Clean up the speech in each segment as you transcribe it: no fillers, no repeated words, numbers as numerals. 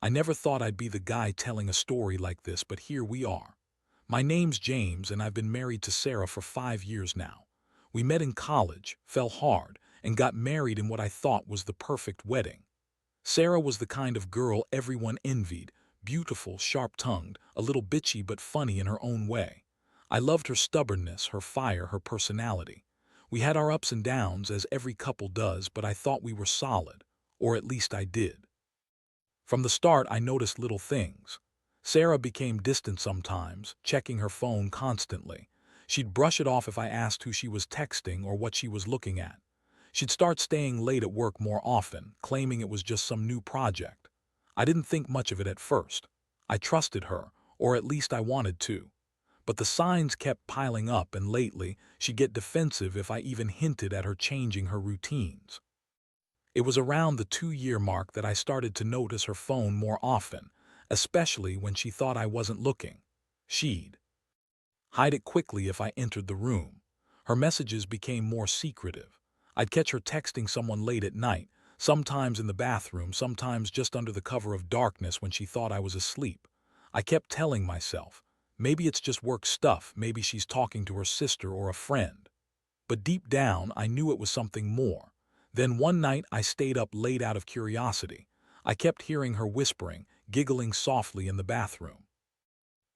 I never thought I'd be the guy telling a story like this, but here we are. My name's James, and I've been married to Sarah for 5 years now. We met in college, fell hard, and got married in what I thought was the perfect wedding. Sarah was the kind of girl everyone envied, beautiful, sharp-tongued, a little bitchy but funny in her own way. I loved her stubbornness, her fire, her personality. We had our ups and downs, as every couple does, but I thought we were solid, or at least I did. From the start, I noticed little things. Sarah became distant sometimes, checking her phone constantly. She'd brush it off if I asked who she was texting or what she was looking at. She'd start staying late at work more often, claiming it was just some new project. I didn't think much of it at first. I trusted her, or at least I wanted to. But the signs kept piling up, and lately, she'd get defensive if I even hinted at her changing her routines. It was around the 2-year mark that I started to notice her phone more often, especially when she thought I wasn't looking. She'd hide it quickly if I entered the room. Her messages became more secretive. I'd catch her texting someone late at night, sometimes in the bathroom, sometimes just under the cover of darkness when she thought I was asleep. I kept telling myself, maybe it's just work stuff, maybe she's talking to her sister or a friend. But deep down, I knew it was something more. Then one night, I stayed up late out of curiosity. I kept hearing her whispering, giggling softly in the bathroom.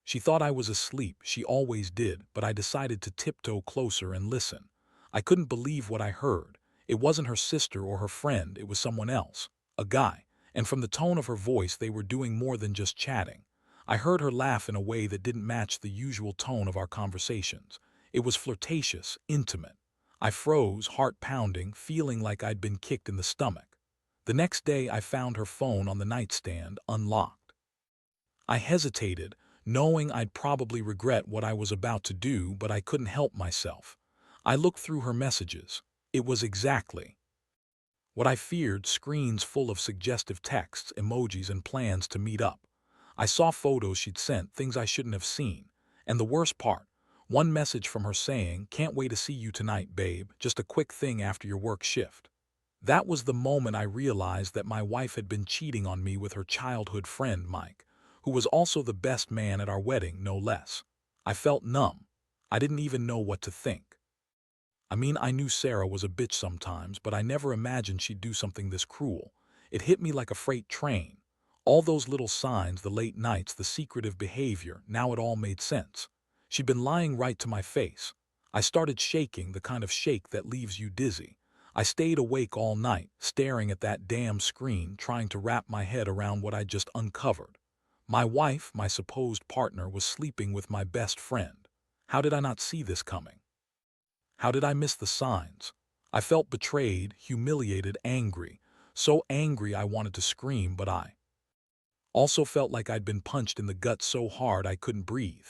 She thought I was asleep, she always did, but I decided to tiptoe closer and listen. I couldn't believe what I heard. It wasn't her sister or her friend, it was someone else, a guy, and from the tone of her voice they were doing more than just chatting. I heard her laugh in a way that didn't match the usual tone of our conversations. It was flirtatious, intimate. I froze, heart pounding, feeling like I'd been kicked in the stomach. The next day I found her phone on the nightstand, unlocked. I hesitated, knowing I'd probably regret what I was about to do, but I couldn't help myself. I looked through her messages. It was exactly what I feared, screens full of suggestive texts, emojis, and plans to meet up. I saw photos she'd sent, things I shouldn't have seen. And the worst part, one message from her saying, "Can't wait to see you tonight, babe, just a quick thing after your work shift." That was the moment I realized that my wife had been cheating on me with her childhood friend, Mike, who was also the best man at our wedding, no less. I felt numb. I didn't even know what to think. I mean, I knew Sarah was a bitch sometimes, but I never imagined she'd do something this cruel. It hit me like a freight train. All those little signs, the late nights, the secretive behavior, now it all made sense. She'd been lying right to my face. I started shaking, the kind of shake that leaves you dizzy. I stayed awake all night, staring at that damn screen, trying to wrap my head around what I'd just uncovered. My wife, my supposed partner, was sleeping with my best friend. How did I not see this coming? How did I miss the signs? I felt betrayed, humiliated, angry. So angry I wanted to scream, but I also felt like I'd been punched in the gut so hard I couldn't breathe.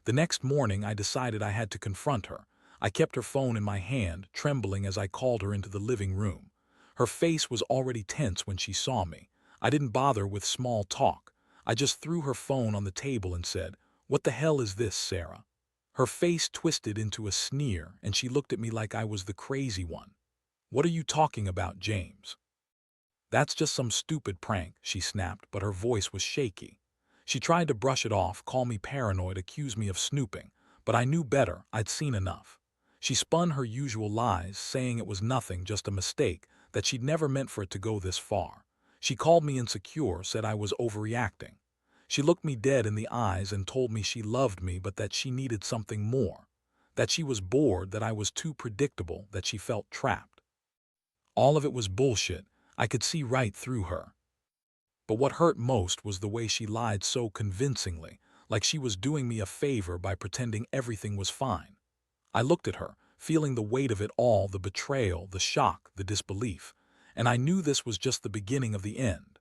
The next morning I decided I had to confront her. I kept her phone in my hand, trembling as I called her into the living room. Her face was already tense when she saw me. I didn't bother with small talk. I just threw her phone on the table and said, "What the hell is this, Sarah?" Her face twisted into a sneer, and she looked at me like I was the crazy one. "What are you talking about, James?" "That's just some stupid prank," she snapped, but her voice was shaky. She tried to brush it off, call me paranoid, accuse me of snooping, but I knew better, I'd seen enough. She spun her usual lies, saying it was nothing, just a mistake, that she'd never meant for it to go this far. She called me insecure, said I was overreacting. She looked me dead in the eyes and told me she loved me, but that she needed something more. That she was bored, that I was too predictable, that she felt trapped. All of it was bullshit. I could see right through her. But what hurt most was the way she lied so convincingly, like she was doing me a favor by pretending everything was fine. I looked at her, feeling the weight of it all, the betrayal, the shock, the disbelief, and I knew this was just the beginning of the end.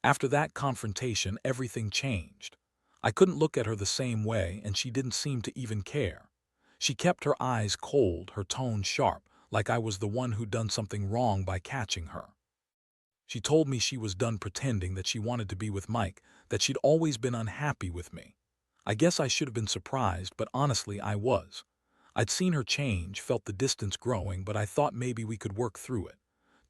After that confrontation, everything changed. I couldn't look at her the same way, and she didn't seem to even care. She kept her eyes cold, her tone sharp, like I was the one who'd done something wrong by catching her. She told me she was done pretending, that she wanted to be with Mike, that she'd always been unhappy with me. I guess I should have been surprised, but honestly I was. I'd seen her change, felt the distance growing, but I thought maybe we could work through it.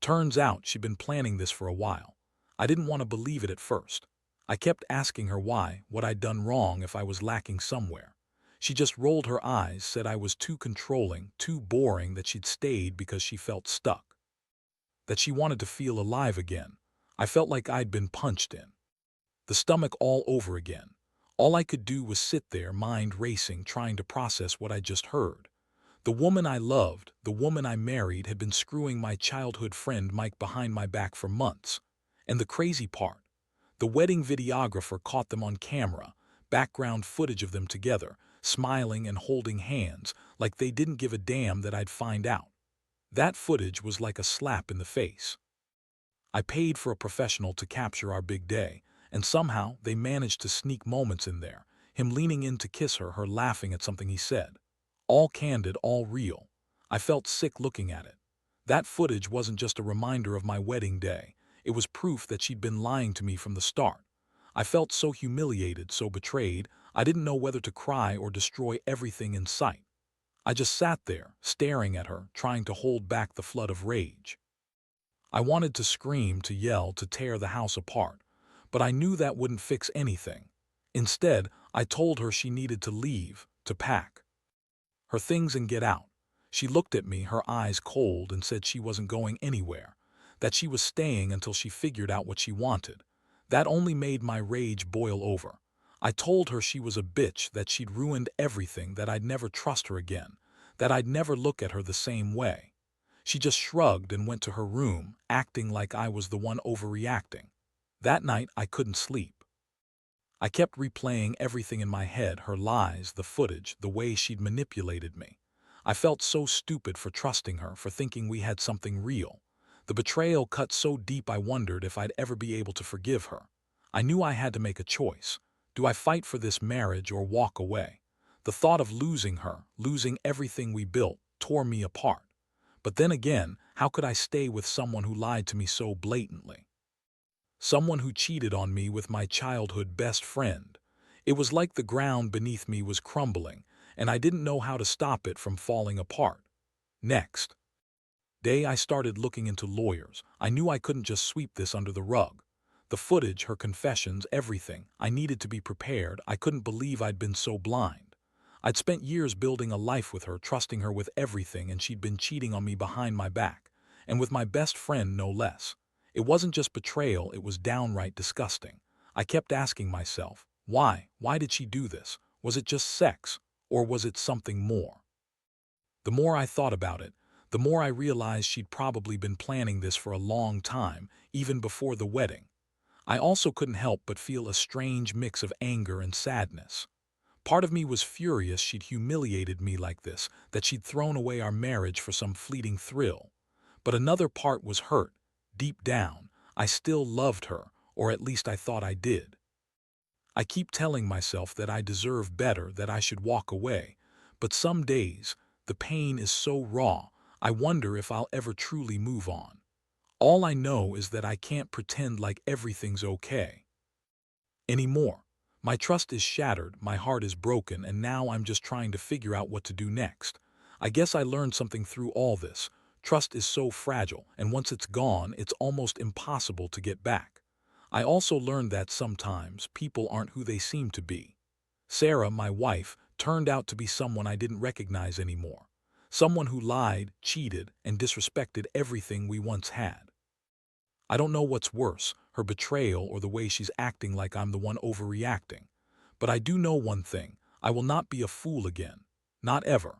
Turns out she'd been planning this for a while. I didn't want to believe it at first. I kept asking her why, what I'd done wrong, if I was lacking somewhere. She just rolled her eyes, said I was too controlling, too boring, that she'd stayed because she felt stuck, that she wanted to feel alive again. I felt like I'd been punched in the stomach all over again. All I could do was sit there, mind racing, trying to process what I just heard. The woman I loved, the woman I married, had been screwing my childhood friend Mike behind my back for months. And the crazy part, the wedding videographer caught them on camera, background footage of them together, smiling and holding hands, like they didn't give a damn that I'd find out. That footage was like a slap in the face. I paid for a professional to capture our big day, and somehow they managed to sneak moments in there, him leaning in to kiss her, her laughing at something he said. All candid, all real. I felt sick looking at it. That footage wasn't just a reminder of my wedding day. It was proof that she'd been lying to me from the start. I felt so humiliated, so betrayed, I didn't know whether to cry or destroy everything in sight. I just sat there, staring at her, trying to hold back the flood of rage. I wanted to scream, to yell, to tear the house apart, but I knew that wouldn't fix anything. Instead, I told her she needed to leave, to pack her things and get out. She looked at me, her eyes cold, and said she wasn't going anywhere, that she was staying until she figured out what she wanted. That only made my rage boil over. I told her she was a bitch, that she'd ruined everything, that I'd never trust her again, that I'd never look at her the same way. She just shrugged and went to her room, acting like I was the one overreacting. That night, I couldn't sleep. I kept replaying everything in my head, her lies, the footage, the way she'd manipulated me. I felt so stupid for trusting her, for thinking we had something real. The betrayal cut so deep I wondered if I'd ever be able to forgive her. I knew I had to make a choice. Do I fight for this marriage or walk away? The thought of losing her, losing everything we built, tore me apart. But then again, how could I stay with someone who lied to me so blatantly? Someone who cheated on me with my childhood best friend. It was like the ground beneath me was crumbling, and I didn't know how to stop it from falling apart. Next day, I started looking into lawyers. I knew I couldn't just sweep this under the rug. The footage, her confessions, everything. I needed to be prepared. I couldn't believe I'd been so blind. I'd spent years building a life with her, trusting her with everything, and she'd been cheating on me behind my back, and with my best friend no less. It wasn't just betrayal, it was downright disgusting. I kept asking myself, why? Why did she do this? Was it just sex, or was it something more? The more I thought about it, the more I realized she'd probably been planning this for a long time, even before the wedding. I also couldn't help but feel a strange mix of anger and sadness. Part of me was furious she'd humiliated me like this, that she'd thrown away our marriage for some fleeting thrill. But another part was hurt. Deep down, I still loved her, or at least I thought I did. I keep telling myself that I deserve better, that I should walk away, but some days, the pain is so raw, I wonder if I'll ever truly move on. All I know is that I can't pretend like everything's okay anymore. My trust is shattered, my heart is broken, and now I'm just trying to figure out what to do next. I guess I learned something through all this. Trust is so fragile, and once it's gone, it's almost impossible to get back. I also learned that sometimes people aren't who they seem to be. Sarah, my wife, turned out to be someone I didn't recognize anymore. Someone who lied, cheated, and disrespected everything we once had. I don't know what's worse, her betrayal or the way she's acting like I'm the one overreacting. But I do know one thing, I will not be a fool again. Not ever.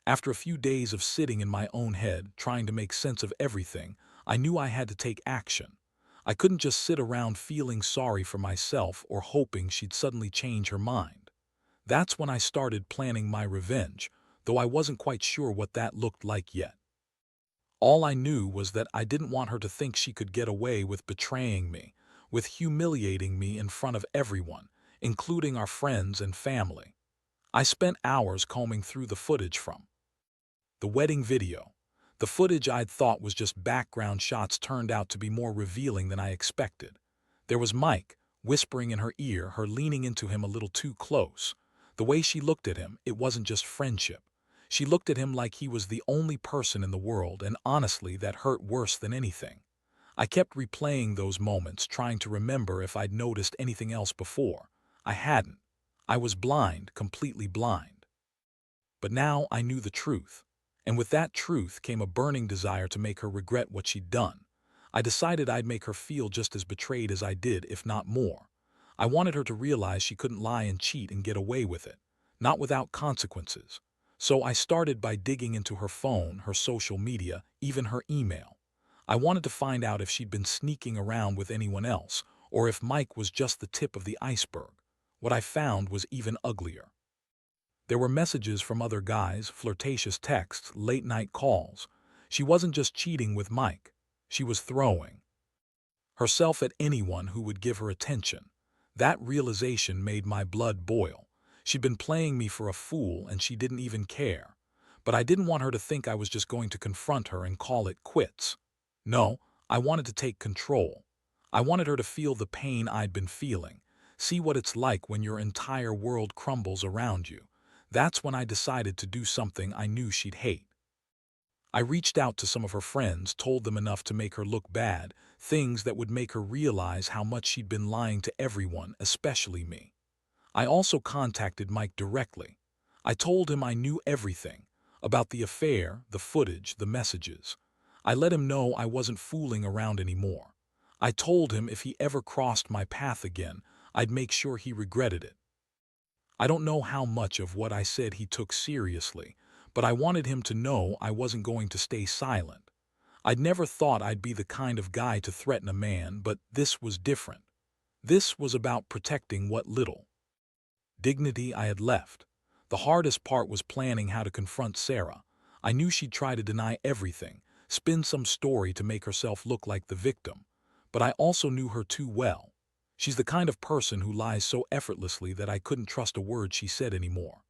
After a few days of sitting in my own head, trying to make sense of everything, I knew I had to take action. I couldn't just sit around feeling sorry for myself or hoping she'd suddenly change her mind. That's when I started planning my revenge, though I wasn't quite sure what that looked like yet. All I knew was that I didn't want her to think she could get away with betraying me, with humiliating me in front of everyone, including our friends and family. I spent hours combing through the footage from the wedding video. The footage I'd thought was just background shots turned out to be more revealing than I expected. There was Mike, whispering in her ear, her leaning into him a little too close. The way she looked at him, it wasn't just friendship. She looked at him like he was the only person in the world, and honestly, that hurt worse than anything. I kept replaying those moments, trying to remember if I'd noticed anything else before. I hadn't. I was blind, completely blind. But now I knew the truth. And with that truth came a burning desire to make her regret what she'd done. I decided I'd make her feel just as betrayed as I did, if not more. I wanted her to realize she couldn't lie and cheat and get away with it, not without consequences. So I started by digging into her phone, her social media, even her email. I wanted to find out if she'd been sneaking around with anyone else, or if Mike was just the tip of the iceberg. What I found was even uglier. There were messages from other guys, flirtatious texts, late-night calls. She wasn't just cheating with Mike. She was throwing herself at anyone who would give her attention. That realization made my blood boil. She'd been playing me for a fool, and she didn't even care. But I didn't want her to think I was just going to confront her and call it quits. No, I wanted to take control. I wanted her to feel the pain I'd been feeling, see what it's like when your entire world crumbles around you. That's when I decided to do something I knew she'd hate. I reached out to some of her friends, told them enough to make her look bad, things that would make her realize how much she'd been lying to everyone, especially me. I also contacted Mike directly. I told him I knew everything about the affair, the footage, the messages. I let him know I wasn't fooling around anymore. I told him if he ever crossed my path again, I'd make sure he regretted it. I don't know how much of what I said he took seriously, but I wanted him to know I wasn't going to stay silent. I'd never thought I'd be the kind of guy to threaten a man, but this was different. This was about protecting what little dignity I had left. The hardest part was planning how to confront Sarah. I knew she'd try to deny everything, spin some story to make herself look like the victim. But I also knew her too well. She's the kind of person who lies so effortlessly that I couldn't trust a word she said anymore.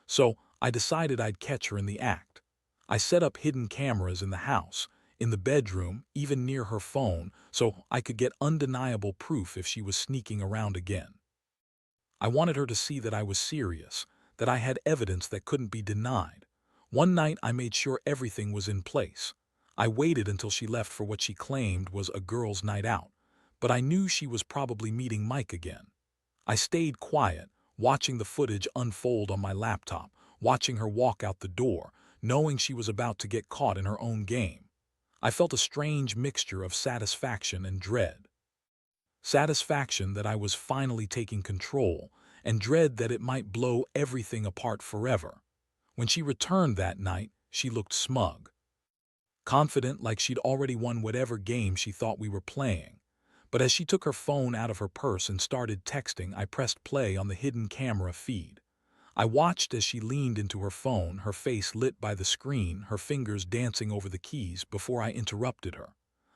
So I decided I'd catch her in the act. I set up hidden cameras in the house, in the bedroom, even near her phone, so I could get undeniable proof if she was sneaking around again. I wanted her to see that I was serious, that I had evidence that couldn't be denied. One night I made sure everything was in place. I waited until she left for what she claimed was a girls' night out, but I knew she was probably meeting Mike again. I stayed quiet, watching the footage unfold on my laptop, watching her walk out the door, knowing she was about to get caught in her own game. I felt a strange mixture of satisfaction and dread. Satisfaction that I was finally taking control, and dread that it might blow everything apart forever. When she returned that night, she looked smug, confident, like she'd already won whatever game she thought we were playing. But as she took her phone out of her purse and started texting, I pressed play on the hidden camera feed. I watched as she leaned into her phone, her face lit by the screen, her fingers dancing over the keys, before I interrupted her.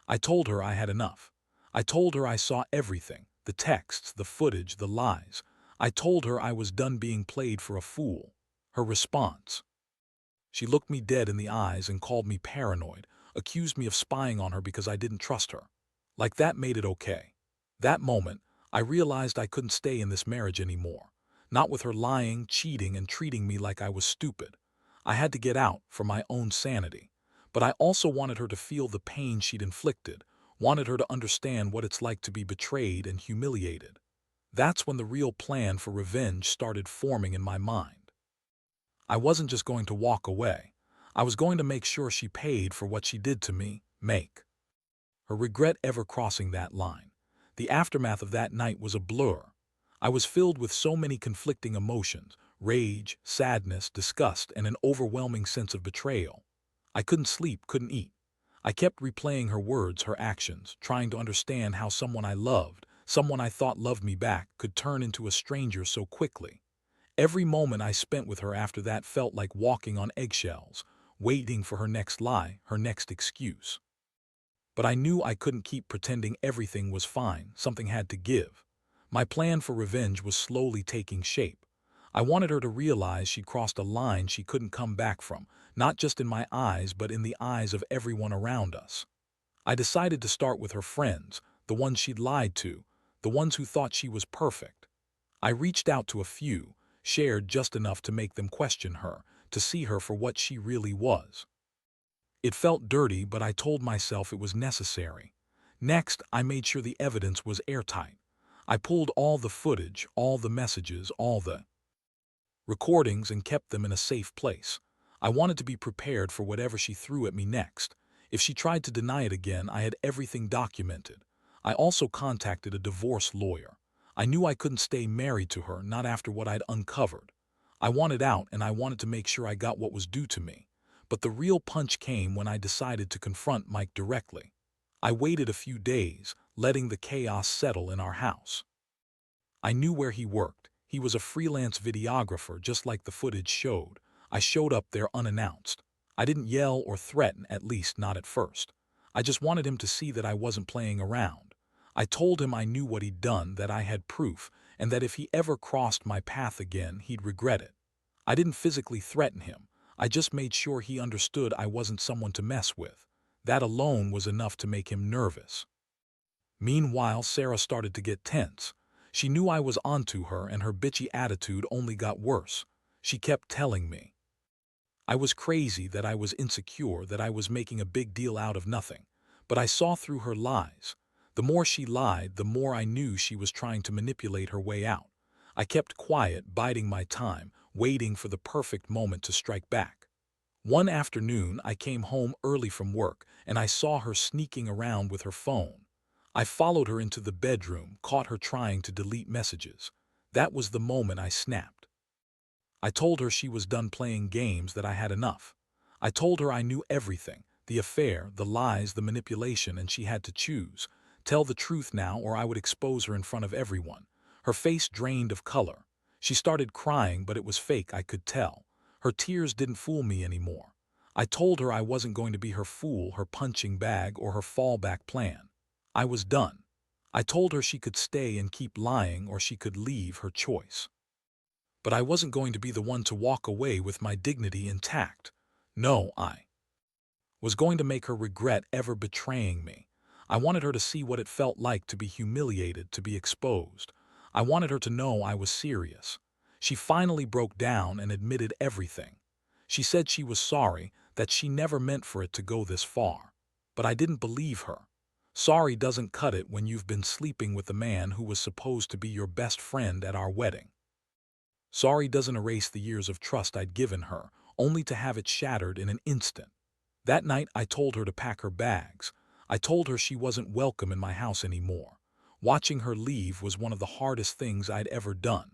I told her I had enough. I told her I saw everything, the texts, the footage, the lies. I told her I was done being played for a fool. Her response: she looked me dead in the eyes and called me paranoid, accused me of spying on her because I didn't trust her. Like that made it okay. That moment, I realized I couldn't stay in this marriage anymore. Not with her lying, cheating, and treating me like I was stupid. I had to get out for my own sanity. But I also wanted her to feel the pain she'd inflicted, wanted her to understand what it's like to be betrayed and humiliated. That's when the real plan for revenge started forming in my mind. I wasn't just going to walk away. I was going to make sure she paid for what she did to me, her regret ever crossing that line. The aftermath of that night was a blur. I was filled with so many conflicting emotions: rage, sadness, disgust, and an overwhelming sense of betrayal. I couldn't sleep, couldn't eat. I kept replaying her words, her actions, trying to understand how someone I loved, someone I thought loved me back, could turn into a stranger so quickly. Every moment I spent with her after that felt like walking on eggshells, waiting for her next lie, her next excuse. But I knew I couldn't keep pretending everything was fine. Something had to give. My plan for revenge was slowly taking shape. I wanted her to realize she'd crossed a line she couldn't come back from, not just in my eyes but in the eyes of everyone around us. I decided to start with her friends, the ones she'd lied to, the ones who thought she was perfect. I reached out to a few, shared just enough to make them question her, to see her for what she really was. It felt dirty, but I told myself it was necessary. Next, I made sure the evidence was airtight. I pulled all the footage, all the messages, all the recordings and kept them in a safe place. I wanted to be prepared for whatever she threw at me next. If she tried to deny it again, I had everything documented. I also contacted a divorce lawyer. I knew I couldn't stay married to her, not after what I'd uncovered. I wanted out, and I wanted to make sure I got what was due to me. But the real punch came when I decided to confront Mike directly. I waited a few days, letting the chaos settle in our house. I knew where he worked. He was a freelance videographer, just like the footage showed. I showed up there unannounced. I didn't yell or threaten, at least not at first. I just wanted him to see that I wasn't playing around. I told him I knew what he'd done, that I had proof, and that if he ever crossed my path again, he'd regret it. I didn't physically threaten him. I just made sure he understood I wasn't someone to mess with. That alone was enough to make him nervous. Meanwhile, Sarah started to get tense. She knew I was onto her, and her bitchy attitude only got worse. She kept telling me I was crazy, that I was insecure, that I was making a big deal out of nothing. But I saw through her lies. The more she lied, the more I knew she was trying to manipulate her way out. I kept quiet, biding my time, waiting for the perfect moment to strike back. One afternoon, I came home early from work, and I saw her sneaking around with her phone. I followed her into the bedroom, caught her trying to delete messages. That was the moment I snapped. I told her she was done playing games, that I had enough. I told her I knew everything, the affair, the lies, the manipulation, and she had to choose. Tell the truth now, or I would expose her in front of everyone. Her face drained of color. She started crying, but it was fake, I could tell. Her tears didn't fool me anymore. I told her I wasn't going to be her fool, her punching bag, or her fallback plan. I was done. I told her she could stay and keep lying, or she could leave, her choice. But I wasn't going to be the one to walk away with my dignity intact. No, I was going to make her regret ever betraying me. I wanted her to see what it felt like to be humiliated, to be exposed. I wanted her to know I was serious. She finally broke down and admitted everything. She said she was sorry, that she never meant for it to go this far. But I didn't believe her. Sorry doesn't cut it when you've been sleeping with a man who was supposed to be your best friend at our wedding. Sorry doesn't erase the years of trust I'd given her, only to have it shattered in an instant. That night, I told her to pack her bags. I told her she wasn't welcome in my house anymore. Watching her leave was one of the hardest things I'd ever done.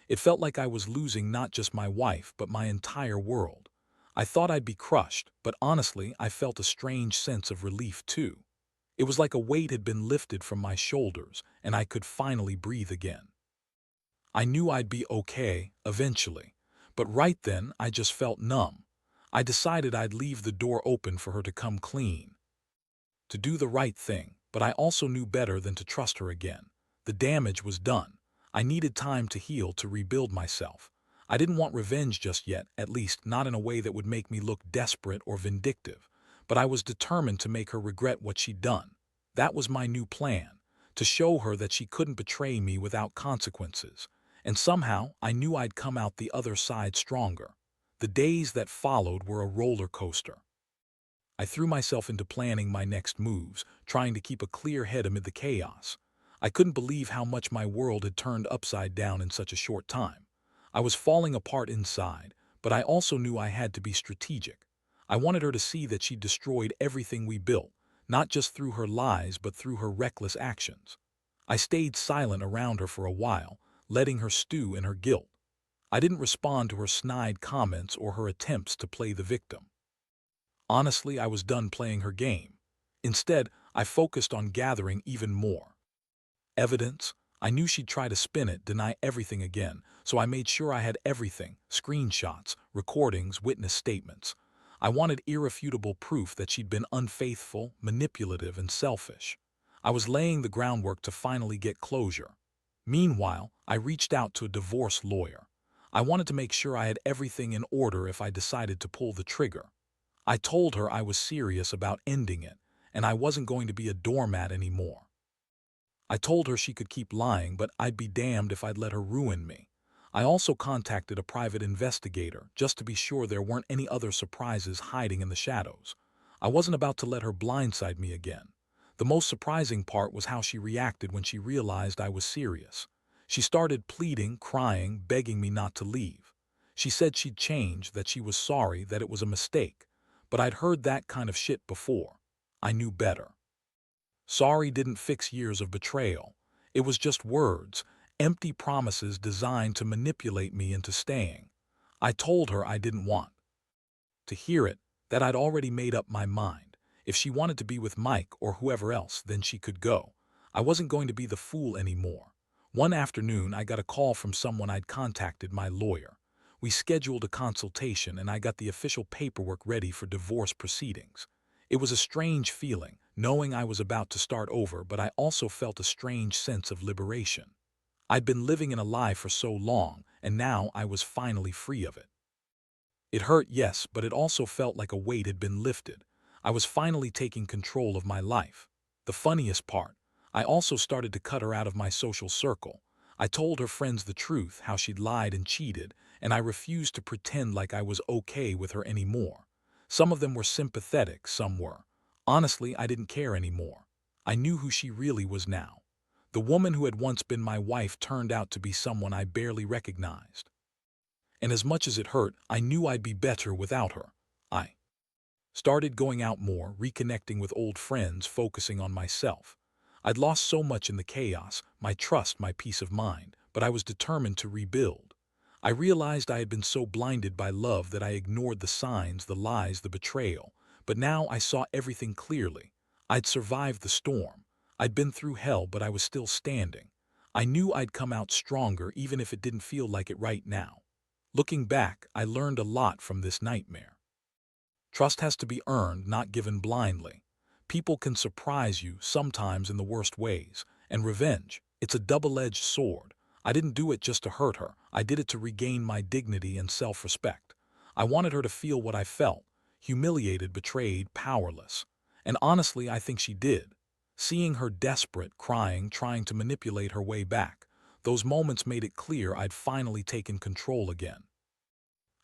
It felt like I was losing not just my wife, but my entire world. I thought I'd be crushed, but honestly, I felt a strange sense of relief too. It was like a weight had been lifted from my shoulders, and I could finally breathe again. I knew I'd be okay, eventually. But right then, I just felt numb. I decided I'd leave the door open for her to come clean, to do the right thing, but I also knew better than to trust her again. The damage was done. I needed time to heal, to rebuild myself. I didn't want revenge just yet, at least not in a way that would make me look desperate or vindictive. But I was determined to make her regret what she'd done. That was my new plan, to show her that she couldn't betray me without consequences. And somehow, I knew I'd come out the other side stronger. The days that followed were a roller coaster. I threw myself into planning my next moves, trying to keep a clear head amid the chaos. I couldn't believe how much my world had turned upside down in such a short time. I was falling apart inside, but I also knew I had to be strategic. I wanted her to see that she'd destroyed everything we built, not just through her lies, but through her reckless actions. I stayed silent around her for a while, letting her stew in her guilt. I didn't respond to her snide comments or her attempts to play the victim. Honestly, I was done playing her game. Instead, I focused on gathering even more evidence. I knew she'd try to spin it, deny everything again, so I made sure I had everything: screenshots, recordings, witness statements. I wanted irrefutable proof that she'd been unfaithful, manipulative, and selfish. I was laying the groundwork to finally get closure. Meanwhile, I reached out to a divorce lawyer. I wanted to make sure I had everything in order if I decided to pull the trigger. I told her I was serious about ending it, and I wasn't going to be a doormat anymore. I told her she could keep lying, but I'd be damned if I'd let her ruin me. I also contacted a private investigator, just to be sure there weren't any other surprises hiding in the shadows. I wasn't about to let her blindside me again. The most surprising part was how she reacted when she realized I was serious. She started pleading, crying, begging me not to leave. She said she'd changed, that she was sorry, that it was a mistake. But I'd heard that kind of shit before. I knew better. Sorry didn't fix years of betrayal. It was just words, empty promises designed to manipulate me into staying. I told her I didn't want to hear it, that I'd already made up my mind. If she wanted to be with Mike or whoever else, then she could go. I wasn't going to be the fool anymore. One afternoon, I got a call from someone I'd contacted, my lawyer. We scheduled a consultation and I got the official paperwork ready for divorce proceedings. It was a strange feeling, knowing I was about to start over, but I also felt a strange sense of liberation. I'd been living in a lie for so long, and now I was finally free of it. It hurt, yes, but it also felt like a weight had been lifted. I was finally taking control of my life. The funniest part, I also started to cut her out of my social circle. I told her friends the truth, how she'd lied and cheated, and I refused to pretend like I was okay with her anymore. Some of them were sympathetic, some were. Honestly, I didn't care anymore. I knew who she really was now. The woman who had once been my wife turned out to be someone I barely recognized. And as much as it hurt, I knew I'd be better without her. I started going out more, reconnecting with old friends, focusing on myself. I'd lost so much in the chaos, my trust, my peace of mind, but I was determined to rebuild. I realized I had been so blinded by love that I ignored the signs, the lies, the betrayal. But now I saw everything clearly. I'd survived the storm. I'd been through hell, but I was still standing. I knew I'd come out stronger, even if it didn't feel like it right now. Looking back, I learned a lot from this nightmare. Trust has to be earned, not given blindly. People can surprise you, sometimes in the worst ways. And revenge, it's a double-edged sword. I didn't do it just to hurt her. I did it to regain my dignity and self-respect. I wanted her to feel what I felt: humiliated, betrayed, powerless. And honestly, I think she did. Seeing her desperate, crying, trying to manipulate her way back, those moments made it clear I'd finally taken control again.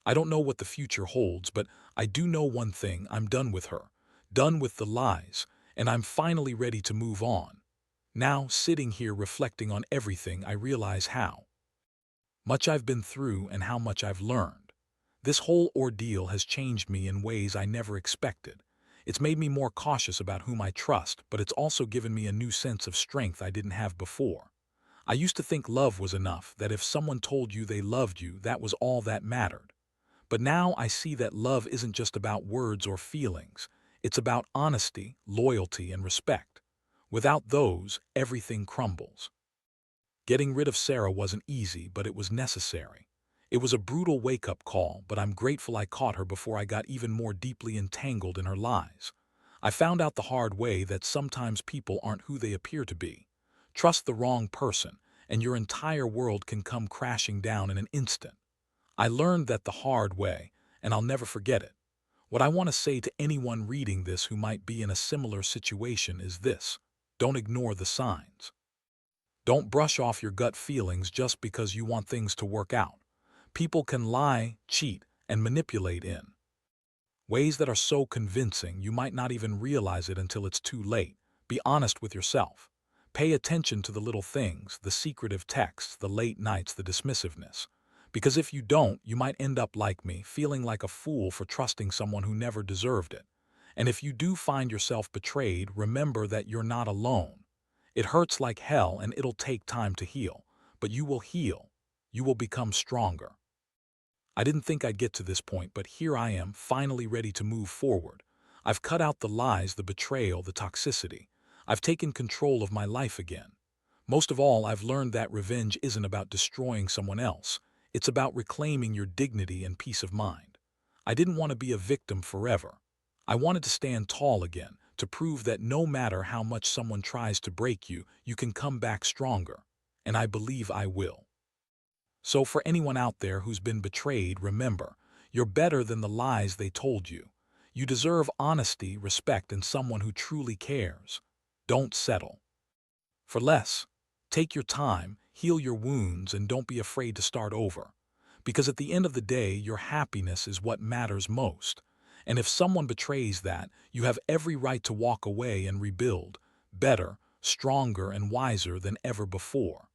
I don't know what the future holds, but I do know one thing: I'm done with her, done with the lies, and I'm finally ready to move on. Now, sitting here reflecting on everything, I realize how much I've been through and how much I've learned. This whole ordeal has changed me in ways I never expected. It's made me more cautious about whom I trust, but it's also given me a new sense of strength I didn't have before. I used to think love was enough, that if someone told you they loved you, that was all that mattered. But now I see that love isn't just about words or feelings. It's about honesty, loyalty, and respect. Without those, everything crumbles. Getting rid of Sarah wasn't easy, but it was necessary. It was a brutal wake-up call, but I'm grateful I caught her before I got even more deeply entangled in her lies. I found out the hard way that sometimes people aren't who they appear to be. Trust the wrong person, and your entire world can come crashing down in an instant. I learned that the hard way, and I'll never forget it. What I want to say to anyone reading this who might be in a similar situation is this: don't ignore the signs. Don't brush off your gut feelings just because you want things to work out. People can lie, cheat, and manipulate in ways that are so convincing you might not even realize it until it's too late. Be honest with yourself. Pay attention to the little things, the secretive texts, the late nights, the dismissiveness. Because if you don't, you might end up like me, feeling like a fool for trusting someone who never deserved it. And if you do find yourself betrayed, remember that you're not alone. It hurts like hell and it'll take time to heal, but you will heal. You will become stronger. I didn't think I'd get to this point, but here I am, finally ready to move forward. I've cut out the lies, the betrayal, the toxicity. I've taken control of my life again. Most of all, I've learned that revenge isn't about destroying someone else. It's about reclaiming your dignity and peace of mind. I didn't want to be a victim forever. I wanted to stand tall again, to prove that no matter how much someone tries to break you, you can come back stronger. And I believe I will. So for anyone out there who's been betrayed, remember, you're better than the lies they told you. You deserve honesty, respect, and someone who truly cares. Don't settle for less. Take your time, heal your wounds, and don't be afraid to start over. Because at the end of the day, your happiness is what matters most. And if someone betrays that, you have every right to walk away and rebuild. better, stronger, and wiser than ever before.